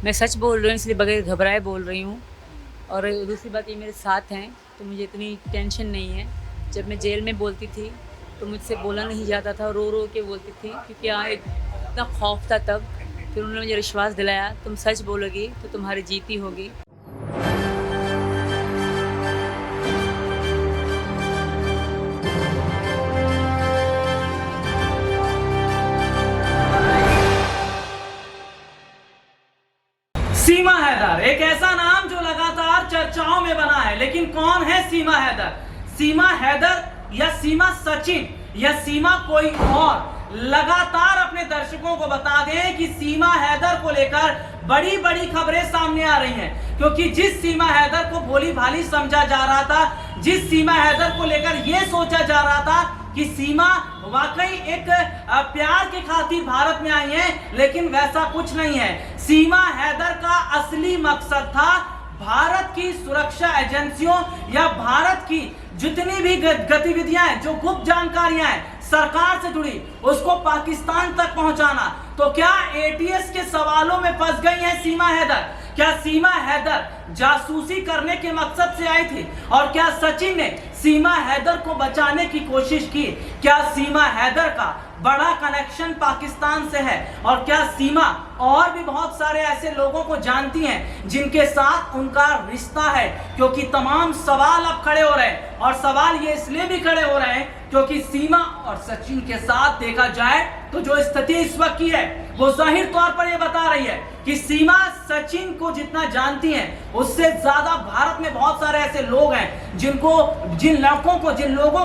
मैं सच बोल रही हूँ, इसलिए बगैर घबराए बोल रही हूँ। और दूसरी बात, ये मेरे साथ हैं तो मुझे इतनी टेंशन नहीं है। जब मैं जेल में बोलती थी तो मुझसे बोला नहीं जाता था, रो रो के बोलती थी, क्योंकि यहाँ इतना खौफ था तब। फिर उन्होंने मुझे विश्वास दिलाया, तुम सच बोलोगी तो तुम्हारी जीत ही होगी। सीमा हैदर एक ऐसा नाम जो लगातार चर्चाओं में बना है, लेकिन कौन है सीमा हैदर? सीमा हैदर या सीमा सचिन या सीमा कोई और? लगातार अपने दर्शकों को बता दें कि सीमा हैदर को लेकर बड़ी बड़ी खबरें सामने आ रही हैं, क्योंकि जिस सीमा हैदर को भोली भाली समझा जा रहा था, जिस सीमा हैदर को लेकर यह सोचा जा रहा था कि सीमा वाकई एक प्यार के खातिर भारत में आई है, लेकिन वैसा कुछ नहीं है। सीमा हैदर का असली मकसद था भारत की सुरक्षा एजेंसियों या भारत की जितनी भी गतिविधियां हैं, जो गुप्त जानकारियां हैं सरकार से जुड़ी, उसको पाकिस्तान तक पहुंचाना। तो क्या एटीएस के सवालों में फंस गई है सीमा हैदर? क्या सीमा हैदर जासूसी करने के मकसद से आई थी? और क्या सचिन ने सीमा हैदर को बचाने की कोशिश की? क्या सीमा हैदर का बड़ा कनेक्शन पाकिस्तान से है? और क्या सीमा और भी बहुत सारे ऐसे लोगों को जानती हैं जिनके साथ उनका रिश्ता है? क्योंकि तमाम सवाल अब खड़े हो रहे हैं, और सवाल ये इसलिए भी खड़े हो रहे हैं क्योंकि सीमा और सचिन के साथ देखा जाए तो जो स्थिति इस वक्त की है वो जाहिर तौर पर यह बता रही है कि सीमा सचिन को जितना जानती हैं, उससे ज्यादा भारत में बहुत सारे ऐसे लोग हैं जिन लोगों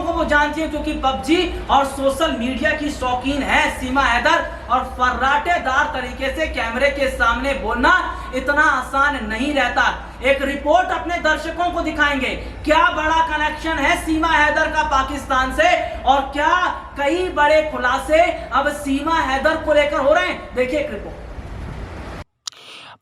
को वो जानती है, क्योंकि पबजी और सोशल मीडिया की शौकीन है सीमा हैदर। और फर्राटेदार तरीके से कैमरे के सामने बोलना इतना आसान नहीं रहता। एक रिपोर्ट अपने दर्शकों को दिखाएंगे, क्या बड़ा कनेक्शन है सीमा हैदर का पाकिस्तान से, और क्या कई बड़े खुलासे अब सीमा हैदर को लेकर हो रहे हैं। देखिए एक रिपोर्ट।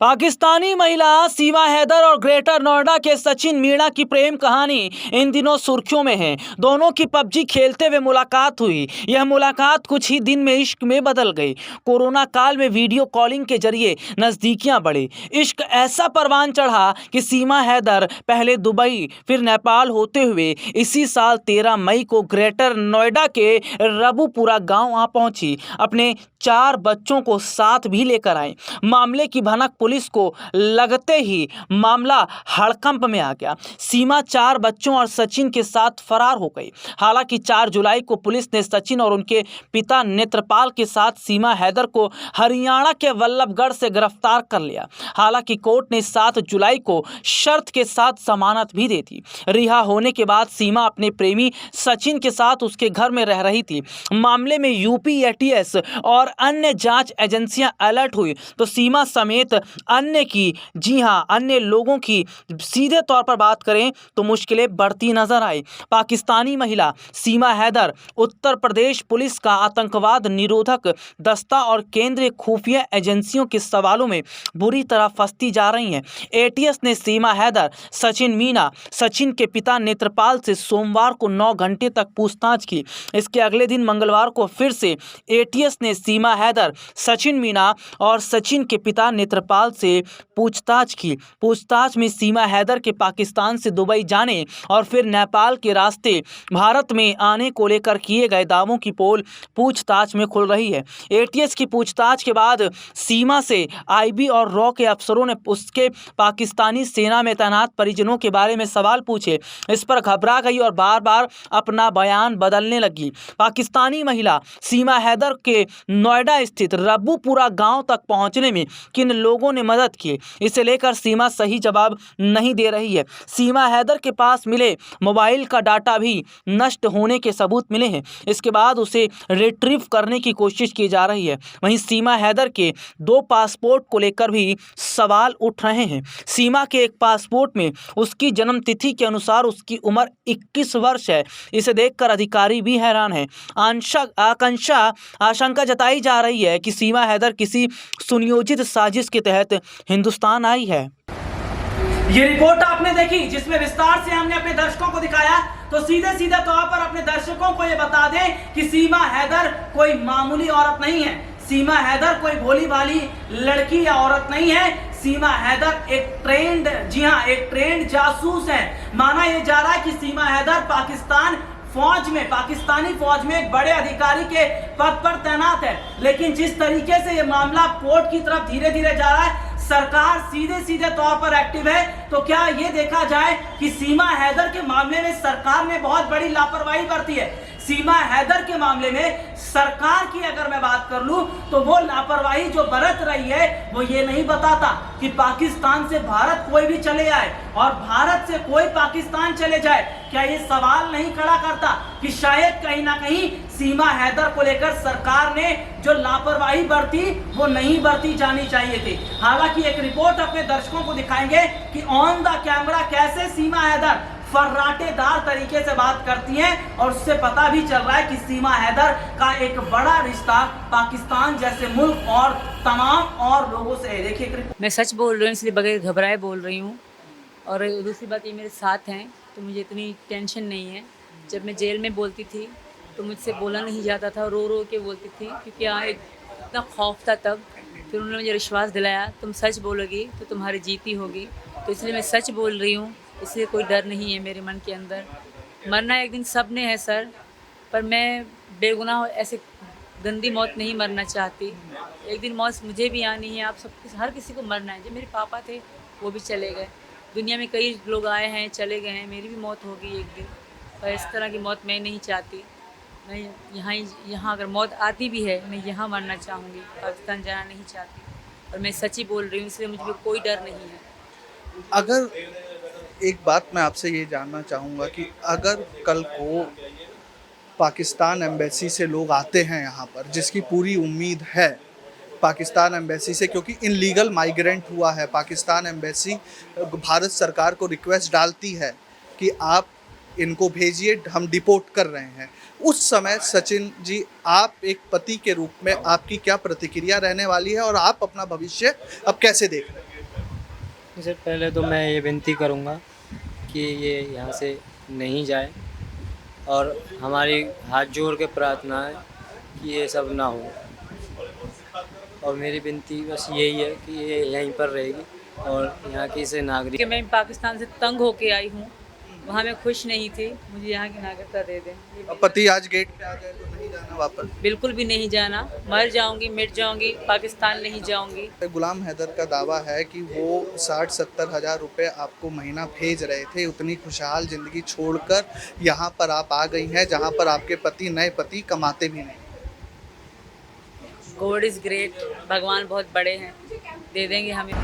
पाकिस्तानी महिला सीमा हैदर और ग्रेटर नोएडा के सचिन मीणा की प्रेम कहानी इन दिनों सुर्खियों में है। दोनों की पबजी खेलते हुए मुलाकात हुई। यह मुलाकात कुछ ही दिन में इश्क में बदल गई। कोरोना काल में वीडियो कॉलिंग के जरिए नज़दीकियां बढ़ी। इश्क ऐसा परवान चढ़ा कि सीमा हैदर पहले दुबई फिर नेपाल होते हुए इसी साल 13 मई को ग्रेटर नोएडा के रबुपुरा गाँव आ पहुंची। अपने 4 बच्चों को साथ भी लेकर आए। मामले की भनक पुलिस को लगते ही मामला हड़कंप में आ गया। सीमा 4 बच्चों और सचिन के साथ फरार हो गई। हालांकि 4 जुलाई को पुलिस ने सचिन और उनके पिता नेत्रपाल के साथ सीमा हैदर को हरियाणा के वल्लभगढ़ से गिरफ्तार कर लिया। हालांकि कोर्ट ने 7 जुलाई को शर्त के साथ जमानत भी दे दी। रिहा होने के बाद सीमा अपने प्रेमी सचिन के साथ उसके घर में रह रही थी। मामले में यूपी एटीएस और अन्य जांच एजेंसियां अलर्ट हुई तो सीमा समेत अन्य लोगों की सीधे तौर पर बात करें तो मुश्किलें बढ़ती नजर आई। पाकिस्तानी महिला सीमा हैदर उत्तर प्रदेश पुलिस का आतंकवाद निरोधक दस्ता और केंद्रीय खुफिया एजेंसियों के सवालों में बुरी तरह फंसती जा रही हैं। एटीएस ने सीमा हैदर, सचिन मीणा, सचिन के पिता नेत्रपाल से सोमवार को 9 घंटे तक पूछताछ की। इसके अगले दिन मंगलवार को फिर से एटीएस ने सीमा हैदर, सचिन मीणा और सचिन के पिता नेत्रपाल से पूछताछ की। पूछताछ में सीमा हैदर के पाकिस्तान से दुबई जाने और फिर नेपाल के रास्ते भारत में आने को लेकर किए गए दावों की पोल पूछताछ में खुल रही है। एटीएस की पूछताछ के बाद सीमा से आईबी और रॉ के अफसरों ने उसके पाकिस्तानी सेना में तैनात परिजनों के बारे में सवाल पूछे। इस पर घबरा गई और बार बार अपना बयान बदलने लगी। पाकिस्तानी महिला सीमा हैदर के नोएडा स्थित रबुपुरा गांव तक पहुंचने में किन लोगों ने मदद की, इसे लेकर सीमा सही जवाब नहीं दे रही है। सीमा हैदर के पास मिले मोबाइल का डाटा भी नष्ट होने के सबूत मिले हैं। इसके बाद उसे रिट्रीव करने की कोशिश की जा रही है। वहीं सीमा हैदर के 2 पासपोर्ट को लेकर भी सवाल उठ रहे हैं। सीमा के एक पासपोर्ट में उसकी जन्म तिथि के अनुसार उसकी उम्र 21 वर्ष है। इसे देखकर अधिकारी भी हैरान हैं। आशंका जताई जा रही है कि सीमा हैदर किसी सुनियोजित साजिश के तहत हिंदुस्तान आई है। ये रिपोर्ट आपने देखी जिसमें विस्तार से हमने अपने दर्शकों को दिखाया, तो सीधे तौर पर अपने दर्शकों को ये बता दें कि सीमा हैदर कोई मामूली औरत नहीं है। सीमा हैदर कोई भोली भाली लड़की या औरत नहीं है। सीमा हैदर एक ट्रेंड, जी हाँ, एक ट्रेंड जासूस है। माना यह जा रहा है कि सीमा हैदर पाकिस्तानी फौज में एक बड़े अधिकारी के पद पर तैनात है। लेकिन जिस तरीके से यह मामला कोर्ट की तरफ धीरे धीरे जा रहा है, सरकार सीधे तौर पर एक्टिव है, तो क्या ये देखा जाए कि सीमा हैदर के मामले में सरकार ने बहुत बड़ी लापरवाही बरती है। सीमा हैदर के मामले में सरकार की अगर मैं बात कर लूं तो वो लापरवाही जो बरत रही है वो ये नहीं बताता कि पाकिस्तान से भारत कोई भी चले आए और भारत से कोई पाकिस्तान चले जाए। क्या ये सवाल नहीं खड़ा करता कि शायद कहीं ना कहीं सीमा हैदर को लेकर सरकार ने जो लापरवाही बरती वो नहीं बरती जानी चाहिए थी। हालांकि एक रिपोर्ट अपने दर्शकों को दिखाएंगे कि ऑन द कैमरा कैसे सीमा हैदर फर्राटेदार तरीके से बात करती हैं और उससे पता भी चल रहा है कि सीमा हैदर का एक बड़ा रिश्ता पाकिस्तान जैसे मुल्क और तमाम और लोगों से है। देखिए, मैं सच बोल रही हूँ, इसलिए बगैर घबराए बोल रही हूँ। और दूसरी बात, ये मेरे साथ हैं तो मुझे इतनी टेंशन नहीं है। जब मैं जेल में बोलती थी तो मुझसे बोला नहीं जाता था, रो के बोलती थी, क्योंकि यहाँ इतना खौफ था तब। फिर उन्होंने मुझे विश्वास दिलाया, तुम सच बोलोगी तो तुम्हारी जीती होगी। तो इसलिए मैं सच बोल रही हूँ, इसलिए कोई डर नहीं है मेरे मन के अंदर। मरना एक दिन सब ने है सर, पर मैं बेगुनाह ऐसे गंदी मौत नहीं मरना चाहती। एक दिन मौत मुझे भी आनी है, आप सब हर किसी को मरना है। जो मेरे पापा थे वो भी चले गए, दुनिया में कई लोग आए हैं चले गए हैं, मेरी भी मौत होगी एक दिन। पर इस तरह की मौत मैं नहीं चाहती। मैं यहाँ अगर मौत आती भी है, मैं यहाँ मरना चाहूँगी, पाकिस्तान जाना नहीं चाहती। और मैं सच ही बोल रही हूँ, इसलिए मुझे कोई डर नहीं है। अगर एक बात मैं आपसे ये जानना चाहूँगा कि अगर कल को पाकिस्तान एम्बेसी से लोग आते हैं यहाँ पर, जिसकी पूरी उम्मीद है पाकिस्तान एम्बेसी से, क्योंकि इनलीगल माइग्रेंट हुआ है, पाकिस्तान एम्बेसी भारत सरकार को रिक्वेस्ट डालती है कि आप इनको भेजिए, हम डिपोर्ट कर रहे हैं। उस समय सचिन जी, आप एक पति के रूप में आपकी क्या प्रतिक्रिया रहने वाली है और आप अपना भविष्य अब कैसे देख रहे हैं? सर, पहले तो मैं ये विनती करूँगा कि ये यहाँ से नहीं जाए और हमारी हाथ जोड़ के प्रार्थना है कि ये सब ना हो। और मेरी विनती बस यही है कि ये यहीं पर रहेगी और यहाँ की से नागरिक। कि मैं पाकिस्तान से तंग होके आई हूँ, वहाँ मैं खुश नहीं थी, मुझे यहाँ की नागरिकता दे दें। अब पति आज गेट पे आ गए तो नहीं जाना वापस? बिल्कुल भी नहीं जाना, मर जाऊंगी मिट जाऊंगी, पाकिस्तान नहीं जाऊंगी। गुलाम हैदर का दावा है कि वो 60-70 हज़ार रुपये आपको महीना भेज रहे थे, उतनी खुशहाल ज़िंदगी छोड़कर यहाँ पर आप आ गई हैं जहाँ पर आपके पति, नए पति कमाते भी नहीं। गॉड इज़ ग्रेट, भगवान बहुत बड़े हैं, दे देंगे हमें।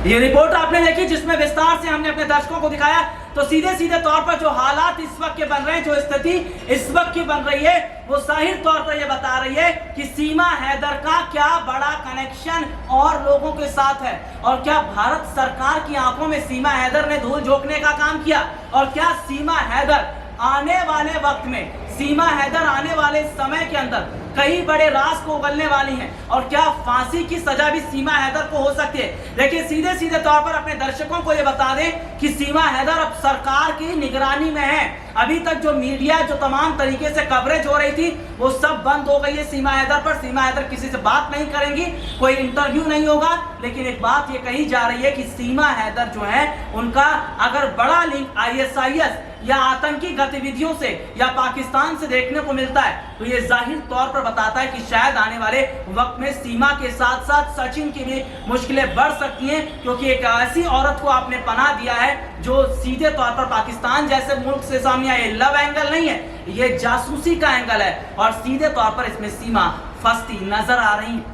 ये रिपोर्ट आपने देखी जिसमें विस्तार से हमने अपने दर्शकों को दिखाया, तो सीधे तौर पर जो हालात इस वक्त के बन रहे हैं, जो स्थिति इस वक्त की बन रही है, वो जाहिर तौर पर ये बता रही है कि सीमा हैदर का क्या बड़ा कनेक्शन और लोगों के साथ है, और क्या भारत सरकार की आंखों में सीमा हैदर ने धूल झोंकने का काम किया, और क्या सीमा हैदर आने वाले वक्त में, सीमा हैदर आने वाले समय के अंदर कई बड़े राज को उगलने वाली हैं, और क्या फांसी की सजा भी सीमा हैदर को हो सकती है। देखिए, सीधे तौर पर अपने दर्शकों को ये बता दें कि सीमा हैदर अब सरकार की निगरानी में है। अभी तक जो मीडिया जो तमाम तरीके से कवरेज हो रही थी वो सब बंद हो गई है सीमा हैदर पर। सीमा हैदर किसी से बात नहीं करेंगी, कोई इंटरव्यू नहीं होगा। लेकिन एक बात ये कही जा रही है कि सीमा हैदर जो है, उनका अगर बड़ा लिंक ISIS या आतंकी गतिविधियों से या पाकिस्तान से देखने को मिलता है, तो ये जाहिर तौर पर बताता है कि शायद आने वाले वक्त में सीमा के साथ साथ सचिन की भी मुश्किलें बढ़ सकती हैं, क्योंकि एक ऐसी औरत को आपने पनाह दिया है जो सीधे तौर पर पाकिस्तान जैसे मुल्क से सामने आए। लव एंगल नहीं है, ये जासूसी का एंगल है, और सीधे तौर पर इसमें सीमा फंसती नजर आ रही है।